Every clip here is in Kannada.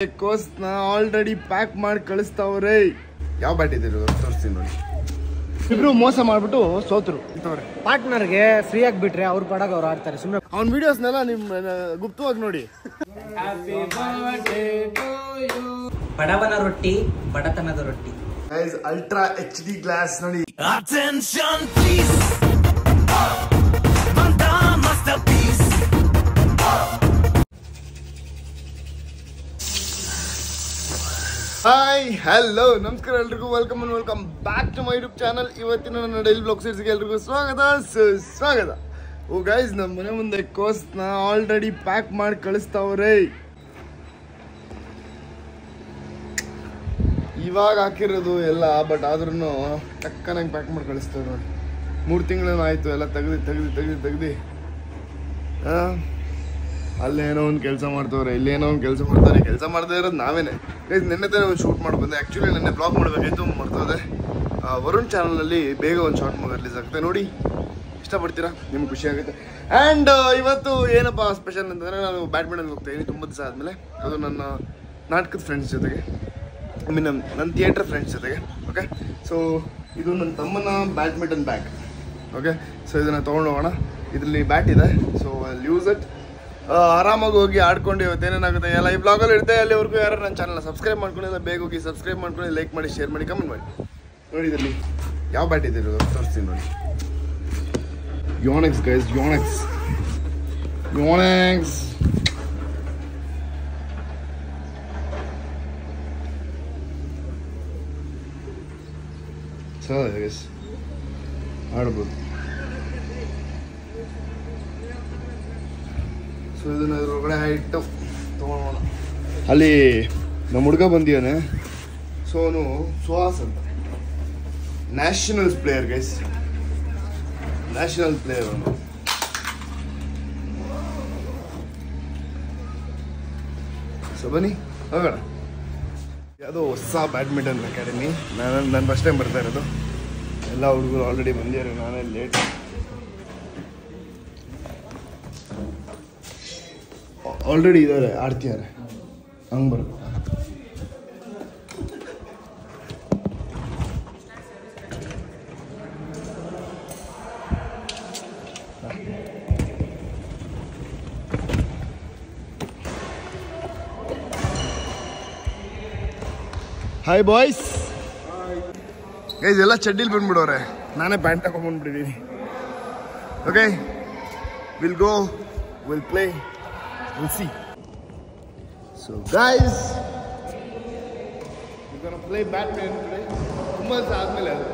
ಕೋಸ್ನ ಆಲ್ರೆಡಿ ಪ್ಯಾಕ್ ಮಾಡಿ ಕಳಿಸ್ತಾವ್ರೆ. ಯಾವ ಬ್ಯಾಟ್ ಇದೆ ತೋರಿಸ್ತೀನಿ ನೋಡಿ. ಇಬ್ರು ಮೋಸ ಮಾಡ್ಬಿಟ್ಟು ಸೋತರು. ಪಾರ್ಟ್ನರ್ಗೆ ಫ್ರೀ ಆಗಿ ಬಿಟ್ರೆ ಅವ್ರ ಪಡಾಗ ಅವ್ರು ಆಡ್ತಾರೆ. ಸುಮ್ಮನೆ ಅವ್ನ ವಿಡಿಯೋಸ್ನೆಲ್ಲ ನಿಮ್ ಗುಪ್ತವಾಗಿ ನೋಡಿ. ಬಡವನ ರೊಟ್ಟಿ ಬಡತನದ ರೊಟ್ಟಿ. ಅಲ್ಟ್ರಾ HD ಗ್ಲಾಸ್ ನೋಡಿ. Attention please, Manda masterpiece. Hi hello ನಮಸ್ಕಾರ ಎಲ್ರಿಗೂ. Welcome back to my YouTube channel. ಇವತ್ತಿನ ನನ್ನ ಡೈಲಿ ಬ್ಲಾಗ್ ಸೀರೀಸ್ಗೆ ಎಲ್ರಿಗೂ ಸ್ವಾಗತ. ಓ ಗೈಸ್, ನಮ್ಮ ಮನೆ ಮುಂದೆ ಕೋಸ್ನ ಆಲ್ರೆಡಿ ಪ್ಯಾಕ್ ಮಾಡಿ ಕಳಿಸ್ತಾವ್ರೆ. ಇವಾಗ ಹಾಕಿರೋದು ಎಲ್ಲ, ಬಟ್ ಆದ್ರೂ ಟಕ್ಕನಾಗಿ ಪ್ಯಾಕ್ ಮಾಡಿ ಕಳಿಸ್ತೇವೆ ನೋಡಿ. 3 ತಿಂಗಳೇನೋ ಆಯಿತು ಎಲ್ಲ ತೆಗ್ದು ಅಲ್ಲೇನೋ ಒಂದು ಕೆಲಸ ಮಾಡ್ತವ್ರೆ, ಇಲ್ಲೇನೋ ಒಂದು ಕೆಲಸ ಮಾಡ್ತಾರೆ. ಕೆಲಸ ಮಾಡದೇ ಇರೋದು ನಾವೇನೆ. ನಿನ್ನೆ ತಾನೇ ಒಂದು ಶೂಟ್ ಮಾಡಿ ಬಂದೆ. ಆ್ಯಕ್ಚುಲಿ ನೆನ್ನೆ ಬ್ಲಾಗ್ ಮಾಡಬೇಕಾಯ್ತು, ಮಾಡ್ತದೆ. ವರುಣ್ ಚಾನಲಲ್ಲಿ ಬೇಗ ಒಂದು ಶಾರ್ಟ್ ಮೂವಿ ರಿಲೀಸ್ ಆಗುತ್ತೆ, ನೋಡಿ. ಇಷ್ಟಪಡ್ತೀರಾ? ನಿಮ್ಗೆ ಖುಷಿ ಆಗುತ್ತೆ. ಆ್ಯಂಡ್ ಇವತ್ತು ಏನಪ್ಪ ಸ್ಪೆಷಲ್ ಅಂತಂದರೆ, ನಾನು ಬ್ಯಾಡ್ಮಿಂಟನ್ಗೆ ಹೋಗ್ತಾಯಿದ್ದೀನಿ ತುಂಬ ದಿವಸ ಆದಮೇಲೆ. ಅದು ನನ್ನ ನಾಟಕದ ಫ್ರೆಂಡ್ಸ್ ಜೊತೆಗೆ, ಐ ಮೀನ್ ನನ್ನ ಥಿಯೇಟ್ರ್ ಫ್ರೆಂಡ್ಸ್ ಜೊತೆಗೆ. ಓಕೆ, ಸೊ ಇದು ನನ್ನ ತಮ್ಮನ ಬ್ಯಾಡ್ಮಿಂಟನ್ ಬ್ಯಾಗ್. ಓಕೆ, ಸೊ ಇದನ್ನು ತೊಗೊಂಡು ಹೋಗೋಣ. ಇದರಲ್ಲಿ ಬ್ಯಾಟ್ ಇದೆ, ಸೊ ಅಲ್ಲಿ ಯೂಸ್ ಇಟ್. ಆರಾಮಾಗಿ ಹೋಗಿ ಆಡ್ಕೊಂಡು ಇವತ್ತೇನೇನಾಗುತ್ತೆ ಎಲ್ಲ ಈ ಬ್ಲಾಗಲ್ಲಿ ಇರುತ್ತೆ. ಅಲ್ಲಿವರೆಗೂ ಯಾರು ನನ್ನ ಚಾನಲ್ನ ಸಬ್ಸ್ಕ್ರೈಬ್ ಮಾಡ್ಕೊಂಡಿಲ್ಲ, ಬೇಗ ಹೋಗಿ ಸಬ್ಸ್ಕ್ರೈಬ್ ಮಾಡ್ಕೊಂಡು ಲೈಕ್ ಮಾಡಿ, ಶೇರ್ ಮಾಡಿ, ಕಮೆಂಟ್ ಮಾಡಿ. ನೋಡಿ ಇದರಲ್ಲಿ ಯಾವ ಬ್ಯಾಟ್ ಇದೆ ತೋರಿಸ್ತೀನಿ ನೋಡಿ. ಯೋನೆಕ್ಸ್ ಗೈಸ್, ಯೋನೆಕ್ಸ್ ಚೆನ್ನಾಗಿದೆ ಗೈಸ್, ಆಡ್ಬೋದು. ಸೊ ಇದನ್ನ ಇದ್ರೊಳಗಡೆ ಇಟ್ಟು ತೊಗೊಳೋಣ. ಅಲ್ಲಿ ನಮ್ಮ ಹುಡುಗ ಬಂದಿದ್ದಾನೆ. ಸೊ ಅವನು ಸುಹಾಸ್ ಅಂತ, nationals player guys, national player ಅವನು. ಸೊ ಬನ್ನಿ ಹೋಗೋಣ. ಯಾವುದೋ ಹೊಸ ಬ್ಯಾಡ್ಮಿಂಟನ್ ಅಕಾಡೆಮಿ. ನಾನು ಫಸ್ಟ್ ಟೈಮ್ ಬರ್ತಾ ಇರೋದು. ಎಲ್ಲ ಹುಡುಗರು ಆಲ್ರೆಡಿ ಬಂದಿದ್ದಾರೆ, ನಾನೇ ಲೇಟ್. ಆಲ್ರೆಡಿ ಇದ್ದಾರೆ, ಆಡ್ತಿದ್ದಾರೆ. ಹಂಗೆ ಬರೋದು. Hi boys. ಗೈಸ್ ಎಲ್ಲ ಚಡ್ಡಿಲಿ ಬಂದ್ಬಿಡೋರೆ, ನಾನೇ ಪ್ಯಾಂಟ್ ತಗೊಂಡ್ಬಂದ್ಬಿಟ್ಟಿದ್ದೀನಿ. Okay, will go, will play, we'll see. So guys, we're gonna play badminton today. ತುಂಬಾ ದಿವಸ ಆದ್ಮೇಲೆ ಅದು.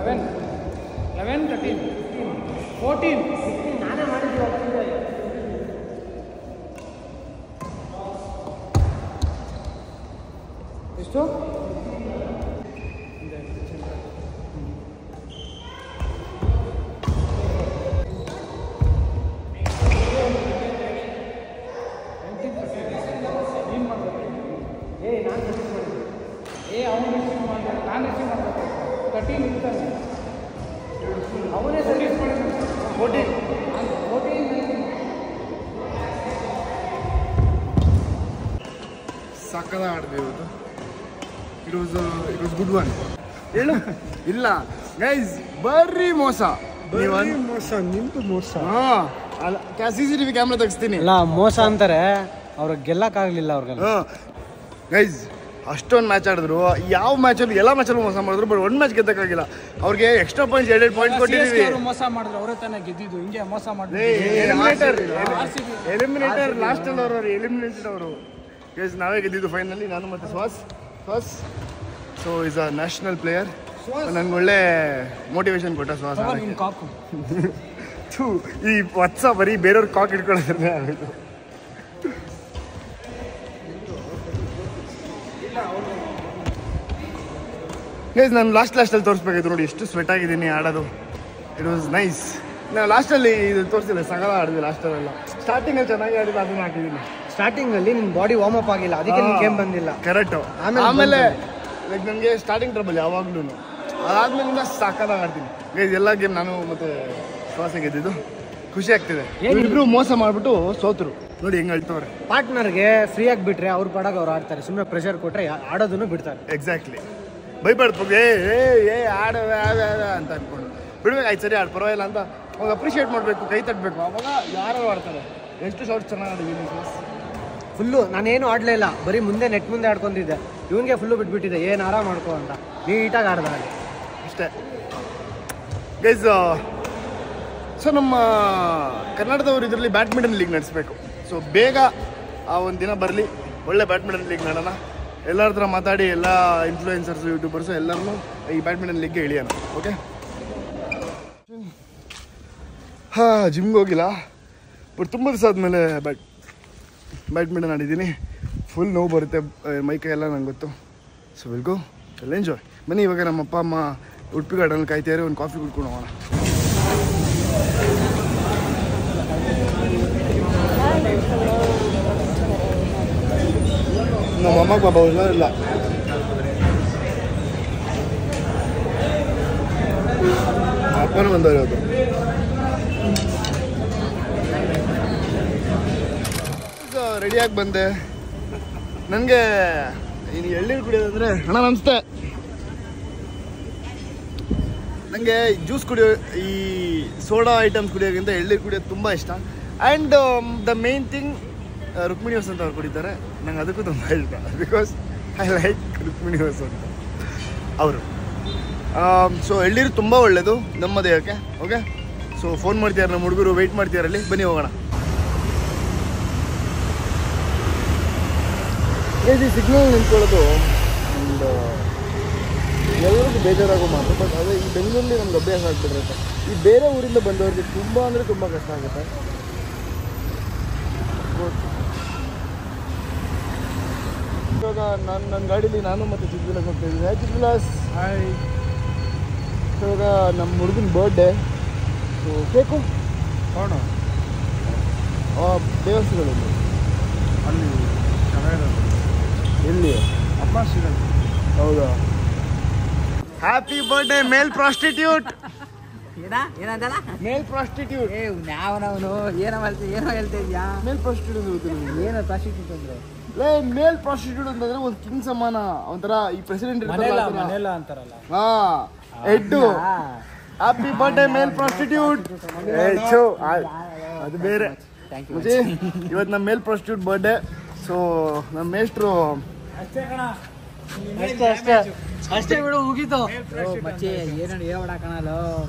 11, 13, 14, 16 ನಾನೇ ಮಾಡಿದ್ದೀವಿ. ಎಷ್ಟು ಅವನು ರಿಸೀವ್ ಮಾಡಬೇಕು, ನಾನು ರಿಸೀವ್ ಮಾಡಬೇಕು. 13 ಇರ್ತಾನೆ, ಅವನೇ ಸರ್ವಿಸ್ ಮಾಡಬೇಕು. 14 ಸಕ್ಕದ ಆಡಿದ್ವಿ ಇವತ್ತು. It was good one. ಹೇಳು ಇಲ್ಲ ಗೈಸ್, ಬರ್ರಿ ಮೋಸ. ಮೋಸ, ನಿಂತು ಮೋಸ. ಹಾಂ ಅಲ್ಲ, CCTV ಕ್ಯಾಮ್ರಾ ತೆಗಿಸ್ತೀನಿ. ಅಲ್ಲ ಮೋಸ ಅಂತಾರೆ, ಅವ್ರಿಗೆ ಗೆಲ್ಲಕ್ಕಾಗಲಿಲ್ಲ ಅವ್ರಿಗೆಲ್ಲ. ಗೈಸ್ ಅಷ್ಟೊಂದು ಮ್ಯಾಚ್ ಆಡಿದ್ರು, ಯಾವ ಮ್ಯಾಚಲ್ಲಿ ಎಲ್ಲ ಮ್ಯಾಚಲ್ಲೂ ಮೋಸ ಮಾಡಿದ್ರು, ಬಟ್ ಒಂದು ಮ್ಯಾಚ್ ಗೆದ್ದಕ್ಕಾಗಿಲ್ಲ. ಅವ್ರಿಗೆ ಎಕ್ಸ್ಟ್ರಾ ಪಾಯಿಂಟ್ಸ್ 2 ಪಾಯಿಂಟ್ ಕೊಟ್ಟಿದ್ದೀವಿ. ಮೋಸ ಮಾಡಿದ್ರು, ಅವರೇ ತಾನೇ ಗೆದ್ದಿದ್ದು. ಹಿಂಗೆ ಮೋಸ ಮಾಡಿದ್ರು. ಎಲಿಮಿನೇಟರ್ ಲಾಸ್ಟಲ್ಲಿ ಅವರು ಎಲಿಮಿನೇಟೆಡ್ ಅವರು. ಗೈಸ್ ನಾವೇ ಗೆದ್ದಿದ್ದು ಫೈನಲಿ, ನಾನು ಮತ್ತು ಸ್ವಾಸ್. So is a national player. ನನಗೆ ಒಳ್ಳೆ ಮೋಟಿವೇಶನ್ ಕೊಟ್ಟ ಸ್ವಾಸ್. ಈ ವರ್ಷ ಬರೀ ಬೇರೆಯವ್ರ ಕಾಕ್ ಇಟ್ಕೊಳ್ಳೋದ್ರೆ ಆಗೋದು. ಗೈಸ್ ನಾನು ಲಾಸ್ಟಲ್ಲಿ ತೋರಿಸ್ಬೇಕಾಯ್ತು ನೋಡಿ, ಎಷ್ಟು ಸ್ವೆಟ್ ಆಗಿದ್ದೀನಿ ಆಡೋದು. It was nice. ನಾವು ಲಾಸ್ಟಲ್ಲಿ ಇದು ತೋರಿಸಿಲ್ಲ, ಸಗಲ ಆಡಿದ್ವಿ ಲಾಸ್ಟಲ್ಲೆಲ್ಲ. ಸ್ಟಾರ್ಟಿಂಗಲ್ಲಿ ಚೆನ್ನಾಗಿ ಆಡಿದ್ದು, ಅದನ್ನು ಹಾಕಿದ್ದೀನಿ. ಸ್ಟಾರ್ಟಿಂಗಲ್ಲಿ ನಿನ್ನ ಬಾಡಿ ವಾರ್ಮ್ ಅಪ್ ಆಗಿಲ್ಲ, ಅದಕ್ಕೆ ನಿನ್ನ ಗೇಮ್ ಬಂದಿಲ್ಲ. ಕರೆಕ್ಟು. ಆಮೇಲೆ ಲೈಕ್ ನನಗೆ ಸ್ಟಾರ್ಟಿಂಗ್ ಟ್ರಬಲ್ ಯಾವಾಗಲೂ, ಅದಾದ್ಮೇಲಿಂದ ಸಾಕಾದಾಗ ಆಡ್ತೀನಿ. ಗೈಸ್ ಎಲ್ಲ ಗೇಮ್ ನಾನು ಮತ್ತು ಶ್ವಾಸ ಗೆದ್ದಿದ್ದು, ಖುಷಿ ಆಗ್ತಿದೆ. ಇಬ್ರು ಮೋಸ ಮಾಡಿಬಿಟ್ಟು ಸೋತರು ನೋಡಿ, ಹೆಂಗೆ ಹೇಳ್ತವ್ರೆ. ಪಾರ್ಟ್ನರ್ಗೆ ಫ್ರೀಯಾಗಿ ಬಿಟ್ರೆ ಅವ್ರ ಪಡಾಗ ಅವ್ರು ಆಡ್ತಾರೆ, ಸುಮ್ಮನೆ ಪ್ರೆಷರ್ ಕೊಟ್ಟರೆ ಆಡೋದನ್ನು ಬಿಡ್ತಾರೆ. ಎಕ್ಸಾಕ್ಟ್ಲಿ. ಬೈಬಾರ್ದು ಆಡ ಅಂತ ಅನ್ಕೊಂಡು ಬಿಡ್ಬೇಕು. ಆಯ್ತು ಸರಿ ಆಡ್ ಪರವಾಗಿಲ್ಲ ಅಂತ ಅವ್ರು ಅಪ್ರಿಷಿಯೇಟ್ ಮಾಡಬೇಕು, ಕೈ ತಟ್ಟಬೇಕು. ಅವಾಗ ಯಾರು ಆಡ್ತಾರೆ. ಎಷ್ಟು ಶಾರ್ಟ್ ಚೆನ್ನಾಗಿ ಆಡಿದ್ದೀನಿ ಫುಲ್ಲು. ನಾನೇನು ಆಡಲೇ ಇಲ್ಲ, ಬರೀ ಮುಂದೆ ನೆಟ್ ಮುಂದೆ ಆಡ್ಕೊಂಡಿದ್ದೆ. ಇವನಿಗೆ ಫುಲ್ಲು ಬಿಟ್ಬಿಟ್ಟಿದ್ದೆ, ಏನು ಆರಾಮ ಮಾಡ್ಕೋ ಅಂತ. ನೀಟಾಗಿ ಆಡ್ದ ಅಷ್ಟೇ. ಗೈಸ್ ಸೊ ನಮ್ಮ ಕರ್ನಾಟಕದವರು ಇದರಲ್ಲಿ ಬ್ಯಾಡ್ಮಿಂಟನ್ ಲೀಗ್ ನಡೆಸಬೇಕು. ಸೊ ಬೇಗ ಆ ಒಂದು ದಿನ ಬರಲಿ, ಒಳ್ಳೆ ಬ್ಯಾಡ್ಮಿಂಟನ್ ಲೀಗ್ ಮಾಡೋಣ. ಎಲ್ಲರ ಹತ್ರ ಮಾತಾಡಿ, ಎಲ್ಲ ಇನ್ಫ್ಲೂಯೆನ್ಸರ್ಸು ಯೂಟ್ಯೂಬರ್ಸು ಎಲ್ಲರನ್ನೂ ಈ ಬ್ಯಾಡ್ಮಿಂಟನ್ ಲೀಗ್ಗೆ ಇಳಿಯೋಣ. ಓಕೆ. ಹಾಂ, ಜಿಮ್ಗೆ ಹೋಗಿಲ್ಲ, ಬಟ್ ತುಂಬ ದಿವಸ ಆದಮೇಲೆ ಬ್ಯಾಡ್ಮಿಂಟನ್ ಆಡಿದ್ದೀನಿ. ಫುಲ್ ನೋವು ಬರುತ್ತೆ ಮೈಕೈ ಎಲ್ಲ, ನಂಗೆ ಗೊತ್ತು. ಸೊ ವಿಲ್ ಗೋ, ಎಲ್ಲ ಎಂಜಾಯ್. ಬನ್ನಿ ಇವಾಗ ನಮ್ಮ ಅಪ್ಪ ಅಮ್ಮ ಉಡುಪಿ ಗಾರ್ಡನಲ್ಲಿ ಕಾಯ್ತಾರೆ, ಒಂದು ಕಾಫಿ ಕುಡ್ಕೊಂಡು ಹೋಗೋಣ. ನಮ್ಮ ಅಮ್ಮಗೆ ಪಾಪ ಹುಷಾರಿಲ್ಲ. ಅಪ್ಪನೂ ಬಂದವರು ಅದು. ರೆಡಿಯಾಗಿ ಬಂದೆ. ನನಗೆ ಇನ್ನು ಎಳ್ನೀರು ಕುಡಿಯೋದಂದರೆ ಹಣ ನಮಸ್ತೆ. ನನಗೆ ಜ್ಯೂಸ್ ಕುಡಿಯೋ, ಈ ಸೋಡಾ ಐಟಮ್ಸ್ ಕುಡಿಯೋಕ್ಕಿಂತ ಎಳ್ನೀರು ಕುಡಿಯೋದು ತುಂಬ ಇಷ್ಟ. And the main thing, Rukmini Vasanth ಅವ್ರು ಕುಡಿತಾರೆ, ನಂಗೆ ಅದಕ್ಕೂ ತುಂಬ ಇಷ್ಟ. Because I like Rukmini Vasanth ಅವರು. ಸೊ ಎಳ್ನೀರು ತುಂಬ ಒಳ್ಳೆಯದು ನಮ್ಮ ದೇಹಕ್ಕೆ. ಓಕೆ. ಸೊ ಫೋನ್ ಮಾಡ್ತಿದ್ದಾರೆ ನಮ್ಮ ಹುಡುಗರು, ವೆಯ್ಟ್ ಮಾಡ್ತಿದ್ದಾರಲ್ಲಿ, ಬನ್ನಿ ಹೋಗೋಣ. ಈ ಸಿಗ್ನಲ್ ನಿಂತ್ಕೊಳ್ಳೋದು ಒಂದು ಎಲ್ಲರಿಗೂ ಬೇಜಾರಾಗೋ ಮಾತು. ಬಟ್ ಅದೇ ಈ ಬೆಂಗಳೂರಲ್ಲಿ ನಮ್ಗೆ ಅಭ್ಯಾಸ ಆಗ್ಬಿಟ್ಟಿರುತ್ತೆ. ಈ ಬೇರೆ ಊರಿಂದ ಬಂದವ್ರಿಗೆ ತುಂಬ ಅಂದರೆ ತುಂಬ ಕಷ್ಟ ಆಗುತ್ತೆ. ಇವಾಗ ನನ್ನ ಗಾಡೀಲಿ ನಾನು ಮತ್ತು ಚಿಕ್ಕಬಿಲಾಸ್ ಹೋಗ್ತಾಯಿದ್ದೀನಿ. ಹಾಯ್ ಚಿಕ್ಕಬಿಲಾಸ್. ಹಾಯ್. ಇವಾಗ ನಮ್ಮ ಹುಡುಗನ ಬರ್ಡೇ. ಸೊ ಕೇಕು ಕಾರಣ ದೇವಸ್ಥಾನದಲ್ಲಿ ಅಲ್ಲಿ ಎಲ್ಲಿ ಅಪ್ಪ ಸಿಗಲ್ಲ. ಹೌದಾ? ಹ್ಯಾಪಿ ಬರ್ಡೇ ಮೇಲ್ ಪ್ರಾಸ್ಟಿಟ್ಯೂಟ್. ಮೇಲ್ ಪ್ರಾಸ್ಟಿಟ್ಯೂಟ್. ನಾವನವನು ಏನೋ ಹೇಳ್ತಾ ಇದ್ಯಾ? ಮೇಲ್ ಪ್ರಾಸ್ಟಿಟ್ಯೂಟ್ ಅಂದ್ರೆ ಏನೋ ಪ್ರಾಸ್ಟಿಟ್ಯೂಟ್ ಅಂದ್ರೆ ಮೇಲ್ ಪ್ರಾಸ್ಟಿಟ್ಯೂಟ್ ಅಂತಂದ್ರೆ ಒಂದು ಕಿಂಗ್ ಸಮಾನ. ಒಂಥರ ಈ ಪ್ರೆಸಿಡೆಂಟ್ ಅಂತಾರಲ್ಲ, ಹಾ ಹೆಡ್ಡು. ಹ್ಯಾಪಿ ಬರ್ಡೇ ಮೇಲ್ ಪ್ರಾಸ್ಟಿಟ್ಯೂಟ್. ಅದು ಬೇರೆ. ಇವತ್ತು ನಮ್ಮ ಮೇಲ್ ಪ್ರಾಸ್ಟಿಟ್ಯೂಟ್ ಬರ್ಡೇ. ಸೊ ನಮ್ಮ ಮೇಷ್ಟ್ರು ಅಷ್ಟೇ ಬಿಡು, ಮುಗೀತು. ಮಚ್ಚಿ ಏನೋ ಹೇಳ್ಬೇಡ ಕಣಲು.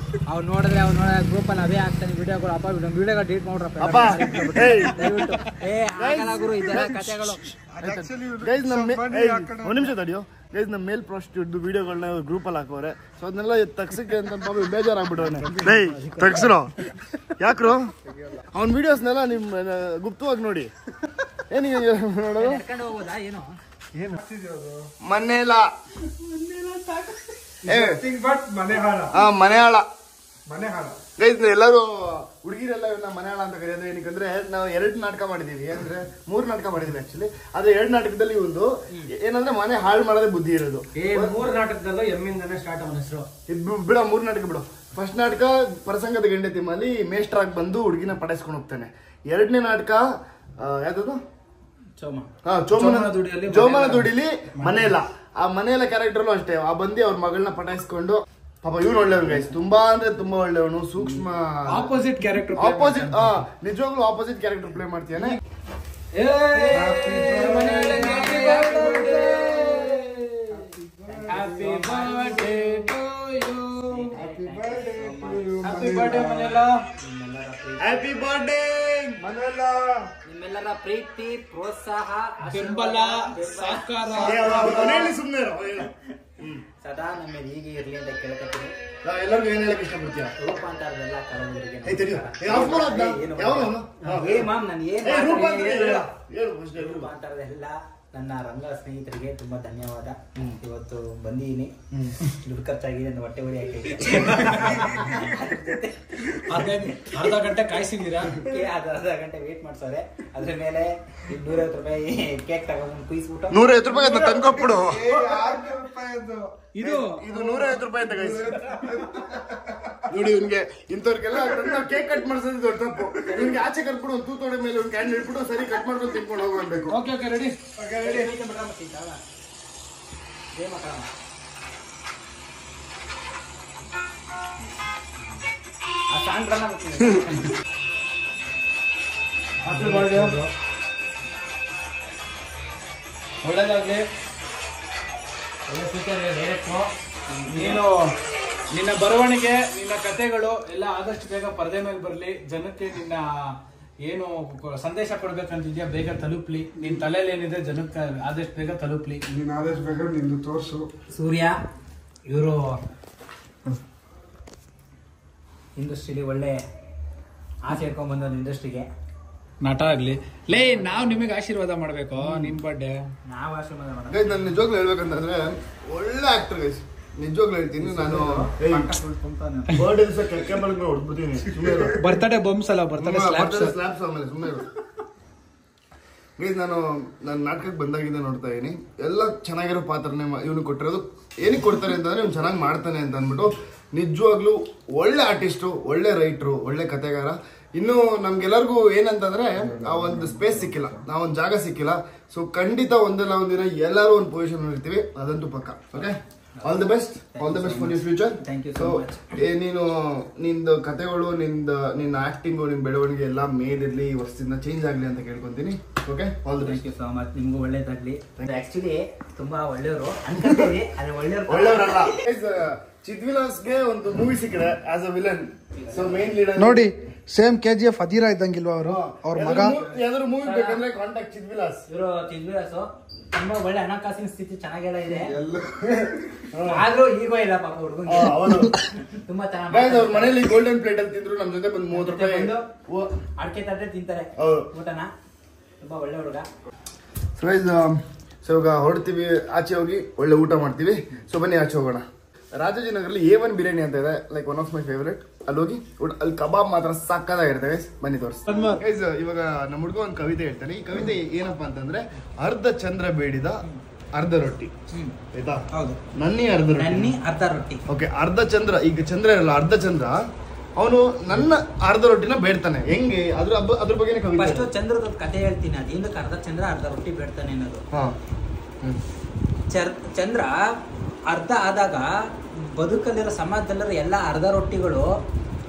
ಅವ್ನು ನೋಡಿದ್ರೆ ಗ್ರೂಪಲ್ಲಿ ಅವೇ ಆಗ್ತಾನೆ ವಿಡಿಯೋಗಳು. ಅಪ್ಪ ವಿಡಿಯೋಗಳು ಡಿಲೀಟ್ ಮಾಡ್ರಪ್ಪ. ಒಂದು ನಿಮಿಷ ತಡಿಯೋ. ಗೈಸ್ ನಮ್ಮ ಮೇಲ್ ಪ್ರಾಸ್ಟಿಟ್ಯೂಟ್ ವಿಡಿಯೋಗಳನ್ನ ಗ್ರೂಪಲ್ಲಿ ಹಾಕೋರೆ. ಸೊ ಅದನ್ನೆಲ್ಲ ತಗ್ಸಕ್ಕೆ ಅಂತ ಪಾಪ ಬೇಜಾರಾಗ್ಬಿಟ್ಟವನೆ. ಡೈ ತಗ್ಸ್ರೋ ಯಾಕ್ರು ಅವ್ನ ವಿಡಿಯೋಸ್ನೆಲ್ಲ ನಿಮ್ಮ ಗುಪ್ತವಾಗಿ ನೋಡಿ. ಏನಿಗೆ ನೋಡೋದು ಮನೆಯಲ್ಲ ಮನೆಹಾಳ ಗೈಸ್. ಎಲ್ಲರೂ ಹುಡುಗಿರೆಲ್ಲ ಇವನ್ನ ಮನೆಹಾಳ ಅಂತ ಕರೆಯೋದು ಏನಕ್ಕಂದ್ರೆ ನಾವು 2 ನಾಟಕ ಮಾಡಿದೀವಿ, ಅಂದ್ರೆ 3 ನಾಟಕ ಮಾಡಿದೀವಿ ಆಕ್ಚುಲಿ. ಆದ್ರೆ 2 ನಾಟಕದಲ್ಲಿ ಒಂದು ಏನಂದ್ರೆ ಮನೆ ಹಾಳು ಮಾಡೋದೇ ಬುದ್ಧಿ ಇರೋದು. 3 ನಾಟಕದಲ್ಲೂ ಎಮ್ಮಿಂದನೇ ಸ್ಟಾರ್ಟ್ ಅವನ ಹೆಸರು. ಬಿಡ 3 ನಾಟಕ ಬಿಡು. ಫಸ್ಟ್ ನಾಟಕ ಪ್ರಸಂಗದ ಗೆಂಡತಿಮಲ್ಲಿ ಮೇಷ್ಟ್ರಾಗಿ ಬಂದು ಹುಡುಗಿನ ಪಟಾಯಿಸ್ಕೊಂಡು ಹೋಗ್ತಾನೆ. 2ನೇ ನಾಟಕ ಯಾವ್ದು ಚೋಮನ ದುಡಿಲಿ ಮನೆಯಲ್ಲ. ಆ ಮನೆಯಲ್ಲ ಕ್ಯಾರೆಕ್ಟರ್ಲು ಅಷ್ಟೇ ಆ ಬಂದು ಅವ್ರ ಮಗಳನ್ನ ಪಟಾಯಿಸ್ಕೊಂಡು ಪಾಪ ಇವ್ನು ಒಳ್ಳೆಯವನು ಗೈಸ್, ತುಂಬಾ ಅಂದ್ರೆ ತುಂಬಾ ಒಳ್ಳೆಯವನು. ಸೂಕ್ಷ್ಮ ಆಪೋಸಿಟ್ ಕ್ಯಾರೆಕ್ಟರ್, ನಿಜವಾಗ್ಲೂ ಆಪೋಸಿಟ್ ಕ್ಯಾರೆಕ್ಟರ್ ಪ್ಲೇ ಮಾಡ್ತೀಯಾನೆ. ಹ್ಯಾಪಿ ಬರ್ಡೇ ಮನೆಯಲ್ಲ. ನಿಮ್ಮೆಲ್ಲರ ಪ್ರೀತಿ ಪ್ರೋತ್ಸಾಹ ಬೆಂಬಲ ಸಹಕಾರ ಸುಮ್ಮನೆ ಸದಾ ನಮ್ಮ ಹೀಗೆ ಇರ್ಲಿ ಅಂತ ಕೇಳ್ಕೊತೀನಿ. ಎಲ್ಲರಿಗೂ ಏನ್ ಹೇಳಕ್ ಇಷ್ಟಪಡ್ತೀಯ? ರೂಪಾಂತರದೆಲ್ಲ ಕಲಾವಿದರಿಗೆ ರೂಪಾಂತರದೆಲ್ಲ ನನ್ನ ರಂಗ ಸ್ನೇಹಿತರಿಗೆ ತುಂಬಾ ಧನ್ಯವಾದ. ಇವತ್ತು ಬಂದಿದ್ದೀನಿ, ದುಡ್ಡು ಖರ್ಚಾಗಿದೆ, ನನ್ನ ಹೊಟ್ಟೆ ಹೊಡಿ ಹಾಕಿ ಅರ್ಧ ಗಂಟೆ ಕಾಯಿಸಿದ್ದೀರಾ. ಅರ್ಧ ಗಂಟೆ ವೇಟ್ ಮಾಡ್ಸವ್ರೆ. ಅದ್ರ ಮೇಲೆ 150 ರೂಪಾಯಿ ಕೇಕ್ ತಗೊಂಡು ಕುಯಿಸ್ಬಿಟ್ಟು 150 ರೂಪಾಯಿ ತಂದ್ಕೊಟ್ಬಿಡು. ಇದು 150 ರೂಪಾಯಿ ಅಂತ ಗೈಸ್. ನೋಡಿ ಇವ್ನಿಗೆ ಇಂಥವ್ರಿಗೆಲ್ಲ ಕೇಕ್ ಕಟ್ ಮಾಡಿಸೋದು ದೊಡ್ಡ ತಪ್ಪು. ಇವ್ನಿಗೆ ಆಚೆ ಕಟ್ಬಿಡು, ಒಂದು ತೂತೋಡೆ ಮೇಲೆ ಒಂದು ಕ್ಯಾಂಡಲ್ ಇಟ್ಬಿಟ್ಟು ಸರಿ ಕಟ್ ಮಾಡ್ಕೊಂಡು ತಿನ್ಕೊಂಡು ಹೋಗು ಅನ್ಬೇಕು. Okay ready. ಒಳ್ಳೆದಾಗ್ಲಿ, ಒಳ್ಳೆ ಫ್ಯೂಚರ್ ಡೈರೆಕ್ಟ್ರು. ನೀನು ನಿನ್ನ ಬರವಣಿಗೆ, ನಿನ್ನ ಕಥೆಗಳು ಎಲ್ಲ ಆದಷ್ಟು ಬೇಗ ಪರದೆ ಮೇಲೆ ಬರಲಿ. ಜನಕ್ಕೆ ನಿನ್ನ ಏನು ಸಂದೇಶ ಕೊಡ್ಬೇಕಂತಿದ್ಯಾ ಬೇಗ ತಲುಪ್ಲಿ. ನಿನ್ ತಲೆಯಲ್ಲಿ ಏನಿದೆ ಜನಕ್ಕೆ ಆದಷ್ಟು ಬೇಗ ತಲುಪ್ಲಿ. ನೀನು ಆದಷ್ಟು ಬೇಗ ನಿಂದು ತೋರಿಸು. ಸೂರ್ಯ ಇವರು ಇಂಡಸ್ಟ್ರಿಲಿ ಒಳ್ಳೆ ಆಸೆ ಇಟ್ಕೊಂಡ್ ಬಂದ ಇಂಡಸ್ಟ್ರಿಗೆ ನಟ ಆಗ್ಲಿ. ಲೇ ನಾವ್ ನಿಮಗೆ ಆಶೀರ್ವಾದ ಮಾಡ್ಬೇಕು. ನಿನ್ ಬರ್ಡೇ ನಾವು ಆಶೀರ್ವಾದ ಮಾಡೋಣ. ನಾನು ನಿಜವಾಗ್ಲೂ ಹೇಳ್ಬೇಕಂತಂದ್ರೆ ಒಳ್ಳೆ ಆಕ್ಟರ್ ಗೈಸ್, ನಿಜವಾಗ್ಲೂ ಹೇಳ್ತೀನಿ. ನಾನು ಬರ್ಡೇ ದಿವಸ ಕೆಕ್ಕೆ ಮೇಲೆ ಹೊಡ್ಬಿಡ್ತೀನಿ. ಬರ್ತಡೇ ಬಂಬ್ಸ್ ಅಲ್ಲ, ಬರ್ತಡೇ ಸ್ಲಾಬ್ಸ್ ಆಮೇಲೆ ಸುಮ್ಮನೆ ಗೈಸ್. ನಾನು ನಾಟಕಕ್ಕೆ ಬಂದಾಗಿಂದ ನೋಡ್ತಾ ಇದೀನಿ, ಎಲ್ಲ ಚೆನ್ನಾಗಿರೋ ಪಾತ್ರನೇ ಇವನು ಕೊಟ್ಟಿರೋದು. ಏನಕ್ಕೆ ಕೊಡ್ತಾರೆ ಅಂತಂದ್ರೆ ಇವ್ನು ಚೆನ್ನಾಗಿ ಮಾಡ್ತಾನೆ ಅಂತ ಅಂದ್ಬಿಟ್ಟು. ನಿಜವಾಗ್ಲೂ ಒಳ್ಳೆ ಆರ್ಟಿಸ್ಟು, ಒಳ್ಳೆ ರೈಟ್ರು, ಒಳ್ಳೆ ಕಥೆಗಾರ. ಇನ್ನು ನಮ್ಗೆಲ್ಲರಿಗೂ ಏನಂತಂದ್ರೆ ಆ ಒಂದು ಸ್ಪೇಸ್ ಸಿಕ್ಕಿಲ್ಲ, ನಾವೊಂದು ಜಾಗ ಸಿಕ್ಕಿಲ್ಲ. ಸೊ ಖಂಡಿತ ಒಂದಲ್ಲ ಒಂದಿನ ಎಲ್ಲರೂ ಒಂದು ಪೊಸಿಷನ್ ಇರ್ತೀವಿ, ಅದಂತೂ ಪಕ್ಕ. Okay, all the best for your future. So ನೀನು ನಿಂದು ಕಥೆಗಳು, ನಿನ್ನ ಆಕ್ಟಿಂಗು, ನಿನ್ನ ಬೆಳವಣಿಗೆ ಎಲ್ಲ ಮೇಲಿರ್ಲಿ, ಈ ವರ್ಷದಿಂದ ಚೇಂಜ್ ಆಗ್ಲಿ ಅಂತ ಕೇಳ್ಕೊಂತೀನಿ. Okay, all the best. Thank you so much. ನಿಮ್ಗೂ ಒಳ್ಳೇದಾಗ್ಲಿ. ಆಕ್ಚುಲಿ ತುಂಬಾ ಒಳ್ಳೆಯವರು ಅನ್ಕೊಂತೀವಿ, ಆದ್ರೆ ಒಳ್ಳೆಯವರಲ್ಲ. ಚಿದ್ವಿಲಾಸ್ಗೆ ಒಂದು ಮೂವಿ ಸಿಕ್ಕಿದೆ as a villain. So main leader ನೋಡಿ, ಸೇಮ್ KGF ಅಧೀರ ಇದ್ದಂಗಿಲ್ವಾ ಅವರು? ಅವ್ರ ಮಗ ಯಾವ್ದಾದ್ರು ಮೂವಿ ಬೇಕಂದ್ರೆ ಕಾಂಟ್ಯಾಕ್ಟ್ ಚಿದ್ವಿಲಾಸ್. ಇವರು ಚಿದ್ವಿಲಾಸು ತುಂಬಾ ಒಳ್ಳೆ ಹಣಕಾಸಿನ ಸ್ಥಿತಿ ಚೆನ್ನಾಗೆಲ್ಲ ಇದೆ, ಆದ್ರೂ ಈಗೋ ಇಲ್ಲ ಪಾಪ ಹುಡುಗಂಗೆ. ತುಂಬಾ ಚೆನ್ನಾಗಿ ಅವ್ರ ಮನೇಲಿ ಗೋಲ್ಡನ್ ಪ್ಲೇಟ್ ಅಲ್ಲಿ ತಿಂದ್ರು, ನಮ್ ಜೊತೆ ಬಂದು 30 ರೂಪಾಯಿ ಅಡಿಕೆ ತಟ್ಟೆ ತಿಂತಾರೆ ಊಟನ. ತುಂಬಾ ಒಳ್ಳೆ ಹುಡುಗ. ಸೊ ಇವಾಗ ಹೊರಡ್ತೀವಿ, ಆಚೆ ಹೋಗಿ ಒಳ್ಳೆ ಊಟ ಮಾಡ್ತೀವಿ. ಸೊ ಬನ್ನಿ ಆಚೆ ಹೋಗೋಣ. ರಾಜಾಜಿನಗರಲ್ಲಿ A1 ಬಿರಿಯಾನಿ ಅಂತ ಇದೆ, like one of my favourite. ಅಲ್ಲಿ ಹೋಗಿ ಅಲ್ಲಿ ಕಬಾಬ್ ಮಾತ್ರ ಸಕ್ಕದಾಗಿರ್ತವೆ. ಬನ್ನಿ ತೋರಿಸಿ. ಇವಾಗ ನಮ್ಮ ಹುಡುಗ ಒಂದು ಕವಿತೆ ಹೇಳ್ತಾನೆ. ಈ ಕವಿತೆ ಏನಪ್ಪಾ ಅಂತಂದ್ರೆ, ಅರ್ಧ ಚಂದ್ರ ಬೇಡಿದ ಅರ್ಧ ರೊಟ್ಟಿ. ಆಯ್ತಾ? ನನ್ನಿ ಅರ್ಧ ರೊಟ್ಟಿ. ಓಕೆ, ಅರ್ಧ ಚಂದ್ರ. ಈಗ ಚಂದ್ರ ಇರಲ್ಲ, ಅರ್ಧ ಚಂದ್ರ. ಅವನು ನನ್ನ ಅರ್ಧ ರೊಟ್ಟಿನ ಬೇಡ್ತಾನೆ. ಹೆಂಗೆ ಅದ್ರ ಬಗ್ಗೆ ಕವಿತೆ. ಫಸ್ಟ್ ಚಂದ್ರದ ಕಥೆ ಹೇಳ್ತೀನಿ. ಅದೇನಕ್ಕೆ ಅರ್ಧ ಚಂದ್ರ ಅರ್ಧ ರೊಟ್ಟಿ ಬೇಡ್ತಾನೆ ಅನ್ನೋದು. ಚಂದ್ರ ಅರ್ಧ ಆದಾಗ ಬದುಕಲ್ಲಿರೋ ಸಮಾಜದಲ್ಲಿರೋ ಎಲ್ಲ ಅರ್ಧ ರೊಟ್ಟಿಗಳು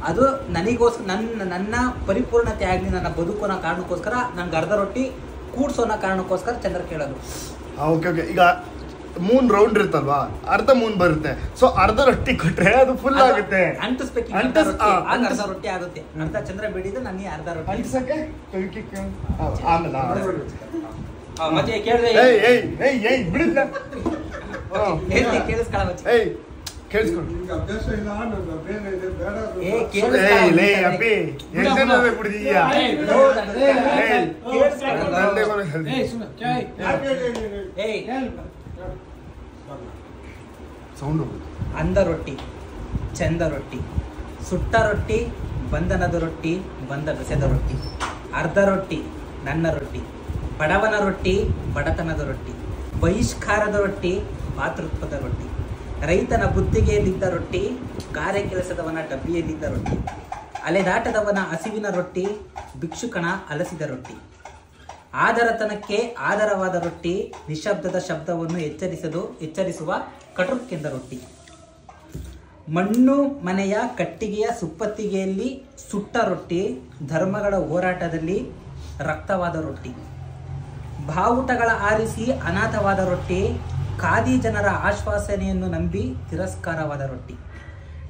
ಅದು ನನಗೋಸ್ಕರ ನನ್ನ ಪರಿಪೂರ್ಣತೆ ಆಗಲಿ, ನನ್ನ ಬದುಕೋನ ಕಾರಣಕ್ಕೋಸ್ಕರ ನನ್ಗೆ ಅರ್ಧ ರೊಟ್ಟಿ ಕೂಡ್ಸೋನ ಕಾರಣಕ್ಕೋಸ್ಕರ ಚಂದ್ರ ಕೇಳೋದು. Okay okay. ಈಗ ಮೂನ್ ರೌಂಡ್ ಇರುತ್ತಲ್ವಾ, ಅರ್ಧ ಮೂನ್ ಬರುತ್ತೆ. ಸೊ ಅರ್ಧ ರೊಟ್ಟಿ ಕೊಟ್ರೆ ಅದು ಫುಲ್ ಆಗುತ್ತೆ, ಅಂಟಿಸ್ಬೇಕು, ಅರ್ಧ ರೊಟ್ಟಿ ಆಗುತ್ತೆ. ಅರ್ಧ ಚಂದ್ರ ಬೇಡಿದ್ರೆ ನನಗೆ ಅರ್ಧ ರೊಟ್ಟಿ ಅಂಟಿಸಕ್ಕೆ. ಮತ್ತೆ ಕೇಳಿದ್ರೆ ಕೇಳಿಸ್ಕೊಳ್ಳ ಮಚ್ಚಿ. ಏಯ್ ಕೇಳಿಸ್ಕೊಂಡು ಸೌಂಡು. ಅಂದ ರೊಟ್ಟಿ, ಚಂದ ರೊಟ್ಟಿ, ಸುಟ್ಟ ರೊಟ್ಟಿ, ಬಂಧನದ ರೊಟ್ಟಿ, ಬಂದ ಬೆಸೆದ ರೊಟ್ಟಿ, ಅರ್ಧ ರೊಟ್ಟಿ, ನನ್ನ ರೊಟ್ಟಿ, ಬಡವನ ರೊಟ್ಟಿ, ಬಡತನದ ರೊಟ್ಟಿ, ಬಹಿಷ್ಕಾರದ ರೊಟ್ಟಿ, ಮಾತೃತ್ವದ ರೊಟ್ಟಿ, ರೈತನ ಬುತ್ತಿಗೆಯಲ್ಲಿದ್ದ ರೊಟ್ಟಿ, ಕಾರ್ಯ ಕೆಲಸದವನ ಡಬ್ಬಿಯಲ್ಲಿದ್ದ ರೊಟ್ಟಿ, ಅಲೆದಾಟದವನ ಹಸಿವಿನ ರೊಟ್ಟಿ, ಭಿಕ್ಷುಕನ ಅಲಸಿದ ರೊಟ್ಟಿ, ಆದರತನಕ್ಕೆ ಆಧಾರವಾದ ರೊಟ್ಟಿ, ನಿಶಬ್ದದ ಶಬ್ದವನ್ನು ಎಚ್ಚರಿಸುವ ಕಟುರ್ಕೆಂದ ರೊಟ್ಟಿ, ಮಣ್ಣು ಮನೆಯ ಕಟ್ಟಿಗೆಯ ಸುಪ್ಪತ್ತಿಗೆಯಲ್ಲಿ ಸುಟ್ಟ ರೊಟ್ಟಿ, ಧರ್ಮಗಳ ಹೋರಾಟದಲ್ಲಿ ರಕ್ತವಾದ ರೊಟ್ಟಿ, ಬಾವುಟಗಳ ಆರಿಸಿ ಅನಾಥವಾದ ರೊಟ್ಟಿ, ಖಾದಿ ಜನರ ಆಶ್ವಾಸನೆಯನ್ನು ನಂಬಿ ತಿರಸ್ಕಾರವಾದ ರೊಟ್ಟಿ,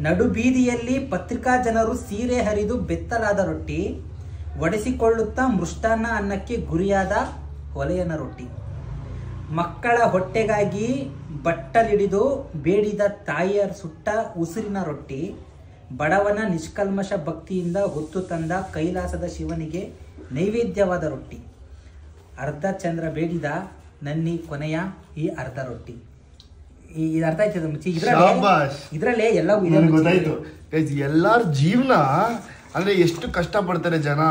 ನಡು ಬೀದಿಯಲ್ಲಿ ಪತ್ರಿಕಾ ಜನರು ಸೀರೆ ಹರಿದು ಬೆತ್ತಲಾದ ರೊಟ್ಟಿ, ಒಡೆಸಿಕೊಳ್ಳುತ್ತಾ ಮೃಷ್ಟಾನ್ನ ಅನ್ನಕ್ಕೆ ಗುರಿಯಾದ ಹೊಲೆಯನ ರೊಟ್ಟಿ, ಮಕ್ಕಳ ಹೊಟ್ಟೆಗಾಗಿ ಬಟ್ಟಲಿಡಿದು ಬೇಡಿದ ತಾಯಿಯ ಸುಟ್ಟ ಉಸಿರಿನ ರೊಟ್ಟಿ, ಬಡವನ ನಿಷ್ಕಲ್ಮಶ ಭಕ್ತಿಯಿಂದ ಹೊತ್ತು ತಂದ ಕೈಲಾಸದ ಶಿವನಿಗೆ ನೈವೇದ್ಯವಾದ ರೊಟ್ಟಿ, ಅರ್ಧ ಚಂದ್ರ ಬೇಡಿದ ನನ್ನಿ ಕೊನೆಯ ಈ ಅರ್ಧ ರೊಟ್ಟಿ. ಇದು ಅರ್ಥ ಆಯ್ತದ ಮುಚ್ಚಿ? ಇದ್ರಲ್ಲೇ ಎಲ್ಲವೂ ಗೊತ್ತಾಯ್ತು. ಎಲ್ಲಾರ ಜೀವನ ಅಂದ್ರೆ ಎಷ್ಟು ಕಷ್ಟ ಪಡ್ತಾರೆ ಜನ,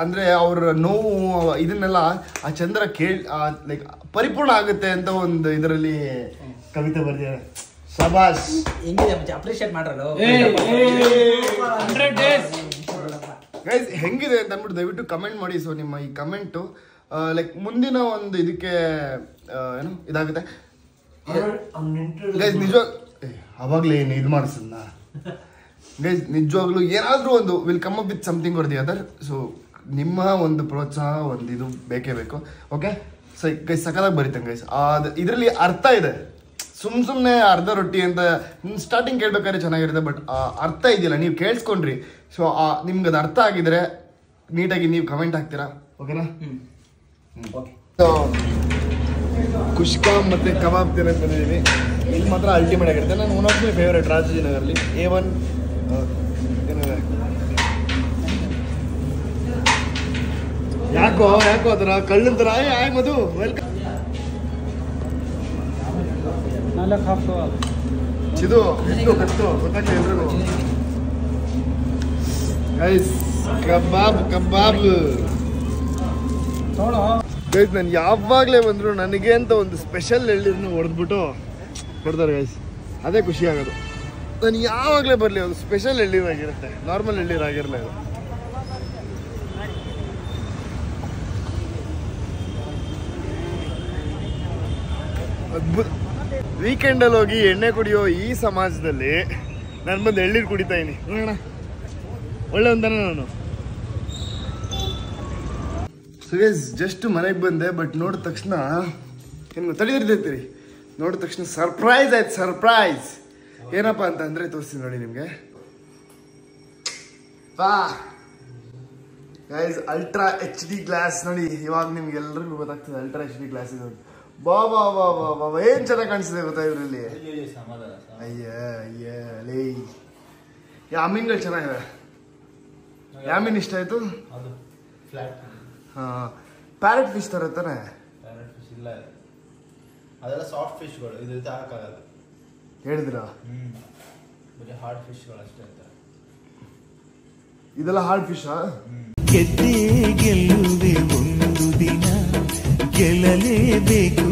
ಅಂದ್ರೆ ಅವ್ರ ನೋವು ಇದನ್ನೆಲ್ಲ ಆ ಚಂದ್ರ ಲೈಕ್ ಪರಿಪೂರ್ಣ ಆಗುತ್ತೆ ಅಂತ ಒಂದು ಇದರಲ್ಲಿ ಕವಿತೆ ಬರ್ದಿದ್ದಾರೆ. ಶಬಾಷ್. ಹೆಂಗಿದೆ ಮುಚ್ಚಿ? ಅಪ್ರಿಶಿಯೇಟ್ ಮಾಡ್ರಲ್ಲ ಗೈಸ್, ಹೆಂಗಿದೆ ಅಂತ ಅಂದ್ಬಿಟ್ಟು ದಯವಿಟ್ಟು ಕಮೆಂಟ್ ಮಾಡಿ. ಸೊ ನಿಮ್ಮ ಈ ಕಮೆಂಟು ಲೈಕ್ ಮುಂದಿನ ಒಂದು ಇದಕ್ಕೆ ಏನು ಇದಾಗುತ್ತೆ ಗೈಸ್. ನಿಜವಾಗ ಅವಾಗಲೇ ಏನು ಇದು ಮಾಡಿಸನ್ನ ಗೈಸ್, ನಿಜವಾಗ್ಲೂ ಏನಾದರೂ ಒಂದು will come up with something or the other. So ನಿಮ್ಮ ಒಂದು ಪ್ರೋತ್ಸಾಹ ಒಂದು ಇದು ಬೇಕೇ ಬೇಕು. ಓಕೆ, ಸೊ ಗೈಸ್ ಸಕಲಾಗಿ ಬರೀತಂಗೆ ಗೈಸ್. ಇದರಲ್ಲಿ ಅರ್ಥ ಇದೆ. ಸುಮ್ಮನೆ ಅರ್ಧ ರೊಟ್ಟಿ ಅಂತ ಸ್ಟಾರ್ಟಿಂಗ್ ಕೇಳ್ಬೇಕಾದ್ರೆ ಚೆನ್ನಾಗಿರುತ್ತೆ, ಬಟ್ ಅರ್ಥ ಇದೆಯಲ್ಲ, ನೀವು ಕೇಳಿಸ್ಕೊಂಡ್ರಿ. ಸೊ ನಿಮ್ಗೆ ಅದು ಅರ್ಥ ಆಗಿದ್ರೆ ನೀಟಾಗಿ ನೀವು ಕಮೆಂಟ್ ಹಾಕ್ತೀರಾ. ಓಕೆನಾ? ಸೊ ಕುಷ್ಕಾ ಮತ್ತು ಕಬಾಬ್ ತಿನ್ನಕ್ಕೆ ಬಂದಿದ್ದೀನಿ. ಇಲ್ಲಿ ಮಾತ್ರ ಅಲ್ಟಿಮೇಟ್ ಆಗಿರುತ್ತೆ. ನಾನು ಒನ್ ಆಫ್ ಮೈ ಫೇವ್ರೇಟ್ ರಾಜಾಜಿನಗರಲ್ಲಿ A1 ಏನಿದೆ. ಯಾಕೋ ಅದರ ಕಳ್ಳಂತರ ಆಯ್ ಮಧು ವೆಲ್ಕಮ್. ಚಿದು ಎಷ್ಟು ಕಟ್ಟು ಗೊತ್ತಾಗ್ತದೆ ಎಲ್ರಿಗೂ. ಗೈಸ್ ಕಬಾಬ್ ಗೈಸ್, ನಾನು ಯಾವಾಗಲೇ ಬಂದರು ನನಗೆ ಅಂತ ಒಂದು ಸ್ಪೆಷಲ್ ಎಳ್ಳೀರನ್ನು ಹೊಡೆದ್ಬಿಟ್ಟು ಕೊಡ್ತಾರೆ ಗೈಸ್. ಅದೇ ಖುಷಿ ಆಗೋದು. ನಾನು ಯಾವಾಗಲೇ ಬರಲಿ ಒಂದು ಸ್ಪೆಷಲ್ ಎಳ್ಳೀರಾಗಿರುತ್ತೆ, ನಾರ್ಮಲ್ ಎಳ್ಳೀರಾಗಿರಲ್ಲ ಇದು. ಅದ್ಭುತ. ವೀಕೆಂಡಲ್ಲಿ ಹೋಗಿ ಎಣ್ಣೆ ಕುಡಿಯೋ ಈ ಸಮಾಜದಲ್ಲಿ ನಾನು ಬಂದು ಎಳ್ಳೀರು ಕುಡಿತಾ ಇದೀನಿ. ನೋಡೋಣ, ಒಳ್ಳೆ ಒಂದನ ನಾನು. ಜಸ್ಟ್ ಮನೆಗೆ ಬಂದೆ, ಬಟ್ ನೋಡಿದ ತಕ್ಷಣ ಏನು ತಡೆದಿರ್ತೈತಿ. ನೋಡಿದ ತಕ್ಷಣ ಸರ್ಪ್ರೈಸ್ ಆಯ್ತು. ಸರ್ಪ್ರೈಸ್ ಏನಪ್ಪ ಅಂತ ಅಂದರೆ ತೋರಿಸ್ತೀನಿ ನೋಡಿ ನಿಮಗೆ. ಗೈಸ್, ಅಲ್ಟ್ರಾ HD ಗ್ಲಾಸ್ ನೋಡಿ. ಇವಾಗ ನಿಮ್ಗೆ ಎಲ್ರಿಗೂ ಗೊತ್ತಾಗ್ತದೆ ಅಲ್ಟ್ರಾ HD ಗ್ಲಾಸ್ ಇದು. ಬಾ ಏನ್ ಚೆನ್ನಾಗಿ ಕಾಣಿಸ್ತಿದೆ ಗೊತ್ತಾ ಇದರಲ್ಲಿ. ಅಯ್ಯ ಲೇ, ಯಾಮೀನ್ಗಳು ಚೆನ್ನಾಗಿದೆ. ಯಾಮೀನ್ ಇಷ್ಟ ಆಯ್ತು. ಪ್ಯಾರೆಟ್ ಫಿಶ್ ತರ ತಾನೆ. ಪ್ಯಾರೆಟ್ ಫಿಶ್ ಇಲ್ಲ, ಅದೆಲ್ಲ ಸಾಫ್ಟ್ ಫಿಶ್ಗಳು. ಇದು ಹಾಕಾಗಲ್ಲ ಹೇಳಿದ್ರಾ? ಬರೀ ಹಾರ್ಡ್ ಫಿಶ್ಗಳು ಅಷ್ಟೇ ಇರ್ತಾರೆ. ಇದೆಲ್ಲ ಹಾರ್ಡ್ ಫಿಶ್. ಗೆದ್ದೆ ಗೆಲ್ಲುವೆ ಒಂದು ದಿನ, ಗೆಲ್ಲಲೇಬೇಕು.